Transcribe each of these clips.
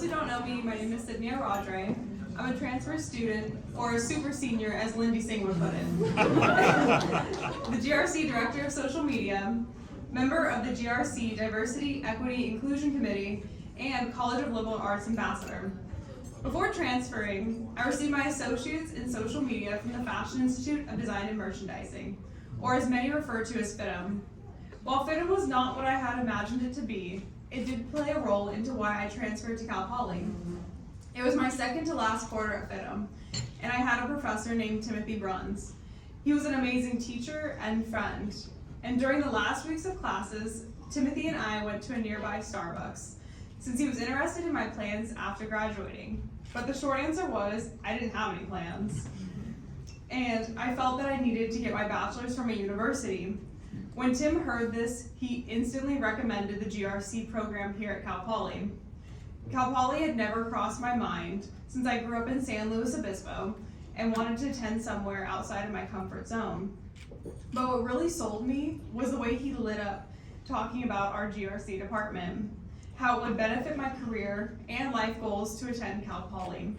who don't know me, my name is Orradre. I'm a transfer student, or a super senior, as Lindy Singh would put it. The GRC Director of Social Media, member of the GRC Diversity, Equity, Inclusion Committee, and College of Liberal Arts Ambassador. Before transferring, I received my Associates in Social Media from the Fashion Institute of Design and Merchandising, or as many refer to as FIDM. While FIDM was not what I had imagined it to be, it did play a role into why I transferred to Cal Poly. It was my second to last quarter at FIDM, and I had a professor named Timothy Bruns. He was an amazing teacher and friend, and during the last weeks of classes, Timothy and I went to a nearby Starbucks, since he was interested in my plans after graduating. But the short answer was, I didn't have any plans. And I felt that I needed to get my bachelor's from a university. When Tim heard this, he instantly recommended the GRC program here at Cal Poly. Cal Poly had never crossed my mind since I grew up in San Luis Obispo and wanted to attend somewhere outside of my comfort zone. But what really sold me was the way he lit up talking about our GRC department, how it would benefit my career and life goals to attend Cal Poly.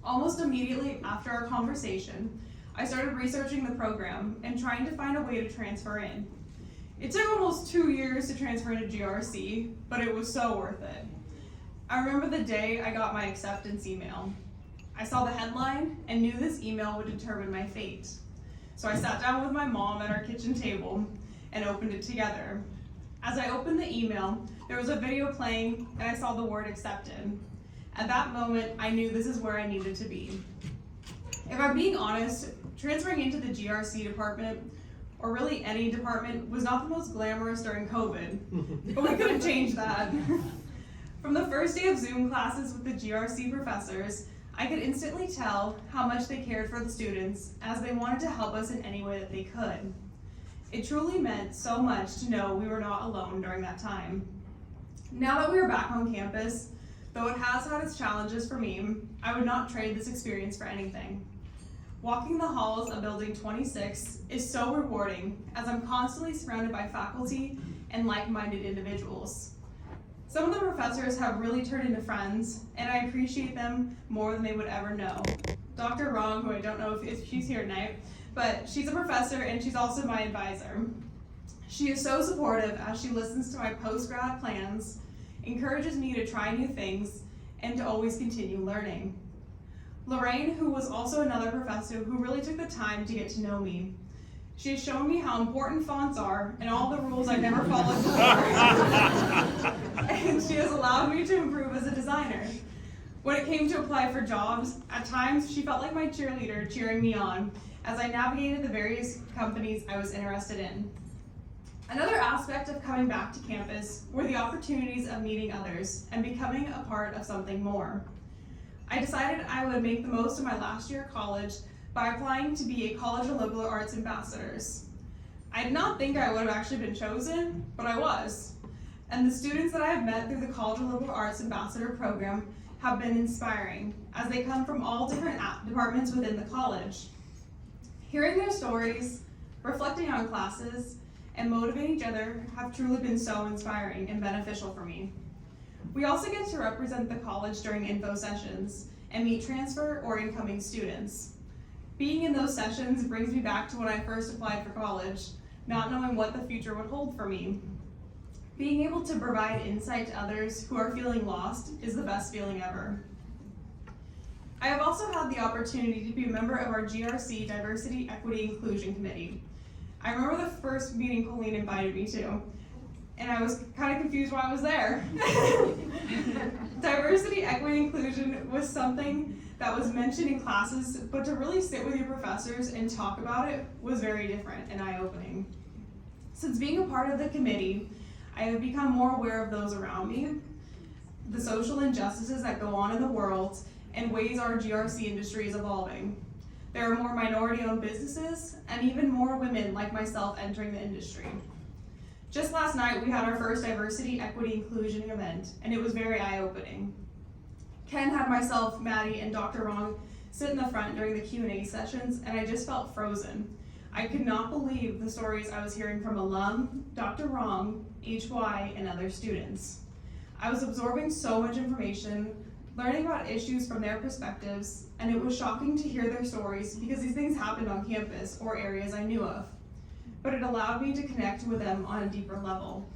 Almost immediately after our conversation, I started researching the program and trying to find a way to transfer in. It took almost 2 years to transfer into GRC, but it was so worth it. I remember the day I got my acceptance email. I saw the headline and knew this email would determine my fate. So I sat down with my mom at our kitchen table and opened it together. As I opened the email, there was a video playing and I saw the word accepted. At that moment, I knew this is where I needed to be. If I'm being honest, transferring into the GRC department, or really any department, was not the most glamorous during COVID, but we couldn't change that. From the first day of Zoom classes with the GRC professors, I could instantly tell how much they cared for the students as they wanted to help us in any way that they could. It truly meant so much to know we were not alone during that time. Now that we are back on campus, though it has had its challenges for me, I would not trade this experience for anything. Walking the halls of Building 26 is so rewarding as I'm constantly surrounded by faculty and like-minded individuals. Some of the professors have really turned into friends, and I appreciate them more than they would ever know. Dr. Rong, who I don't know if she's here tonight, but she's a professor and she's also my advisor. She is so supportive as she listens to my post-grad plans, encourages me to try new things, and to always continue learning. Lorraine, who was also another professor who really took the time to get to know me. She has shown me how important fonts are and all the rules I never followed before. And she has allowed me to improve as a designer. When it came to apply for jobs, at times she felt like my cheerleader cheering me on as I navigated the various companies I was interested in. Another aspect of coming back to campus were the opportunities of meeting others and becoming a part of something more. I decided I would make the most of my last year of college by applying to be a College of Liberal Arts Ambassadors. I did not think I would have actually been chosen, but I was. And the students that I have met through the College of Liberal Arts Ambassador program have been inspiring, as they come from all different departments within the college. Hearing their stories, reflecting on classes, and motivating each other have truly been so inspiring and beneficial for me. We also get to represent the college during info sessions and meet transfer or incoming students. Being in those sessions brings me back to when I first applied for college, not knowing what the future would hold for me. Being able to provide insight to others who are feeling lost is the best feeling ever. I have also had the opportunity to be a member of our GRC Diversity, Equity, Inclusion Committee. I remember the first meeting Colleen invited me to, and I was kind of confused why I was there. Diversity, equity, inclusion was something that was mentioned in classes, but to really sit with your professors and talk about it was very different and eye-opening. Since being a part of the committee, I have become more aware of those around me, the social injustices that go on in the world, and ways our GRC industry is evolving. There are more minority-owned businesses, and even more women like myself entering the industry. Just last night, we had our first Diversity, Equity, Inclusion event, and it was very eye-opening. Ken had myself, Maddie, and Dr. Rong sit in the front during the Q&A sessions, and I just felt frozen. I could not believe the stories I was hearing from alum, Dr. Rong, HY, and other students. I was absorbing so much information, learning about issues from their perspectives, and it was shocking to hear their stories because these things happened on campus or areas I knew of. But it allowed me to connect with them on a deeper level.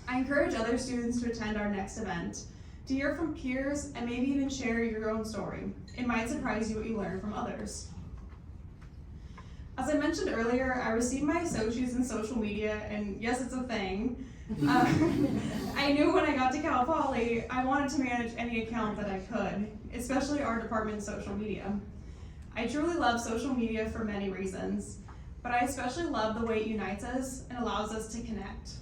I encourage other students to attend our next event, to hear from peers, and maybe even share your own story. It might surprise you what you learn from others. As I mentioned earlier, I received my associates in social media, and yes, it's a thing. I knew when I got to Cal Poly, I wanted to manage any account that I could, especially our department's social media. I truly love social media for many reasons, but I especially love the way it unites us and allows us to connect.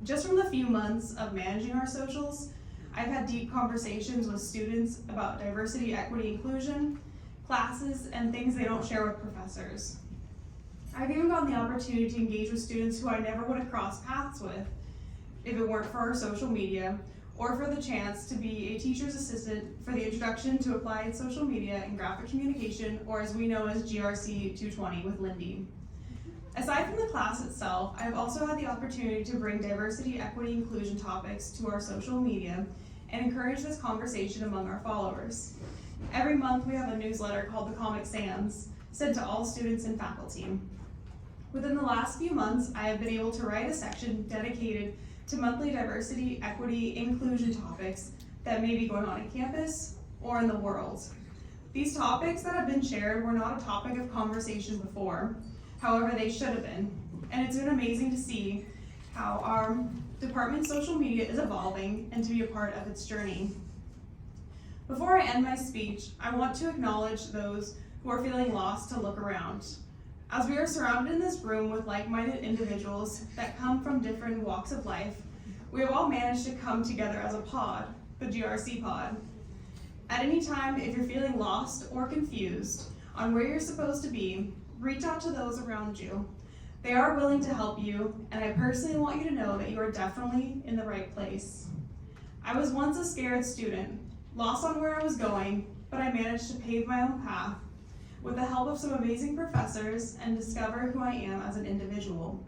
Just from the few months of managing our socials, I've had deep conversations with students about diversity, equity, inclusion, classes, and things they don't share with professors. I've even gotten the opportunity to engage with students who I never would have crossed paths with if it weren't for our social media, or for the chance to be a teacher's assistant for the introduction to applied social media and graphic communication, or as we know as GRC 220 with Lindy. Aside from the class itself, I've also had the opportunity to bring diversity, equity, inclusion topics to our social media and encourage this conversation among our followers. Every month we have a newsletter called the Comic Sans, sent to all students and faculty. Within the last few months, I have been able to write a section dedicated to monthly diversity, equity, inclusion topics that may be going on campus or in the world. These topics that have been shared were not a topic of conversation before. However, they should have been. And it's been amazing to see how our department's social media is evolving and to be a part of its journey. Before I end my speech, I want to acknowledge those who are feeling lost to look around. As we are surrounded in this room with like-minded individuals that come from different walks of life, we have all managed to come together as a pod, the GRC pod. At any time, if you're feeling lost or confused on where you're supposed to be, reach out to those around you. They are willing to help you, and I personally want you to know that you are definitely in the right place. I was once a scared student, lost on where I was going, but I managed to pave my own path with the help of some amazing professors and discover who I am as an individual.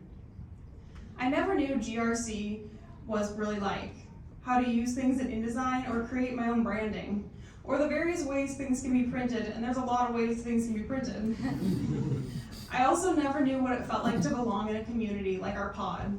I never knew GRC was really like, how to use things in InDesign or create my own branding, or the various ways things can be printed, and there's a lot of ways things can be printed. I also never knew what it felt like to belong in a community like our pod.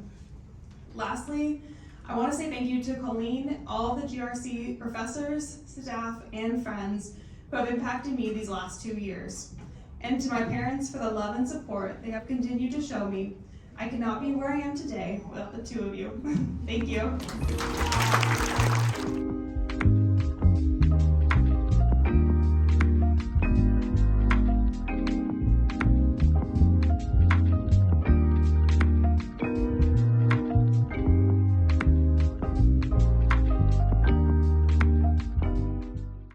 Lastly, I want to say thank you to Colleen, all of the GRC professors, staff, and friends who have impacted me these last 2 years. And to my parents for the love and support they have continued to show me. I could not be where I am today without the two of you. Thank you.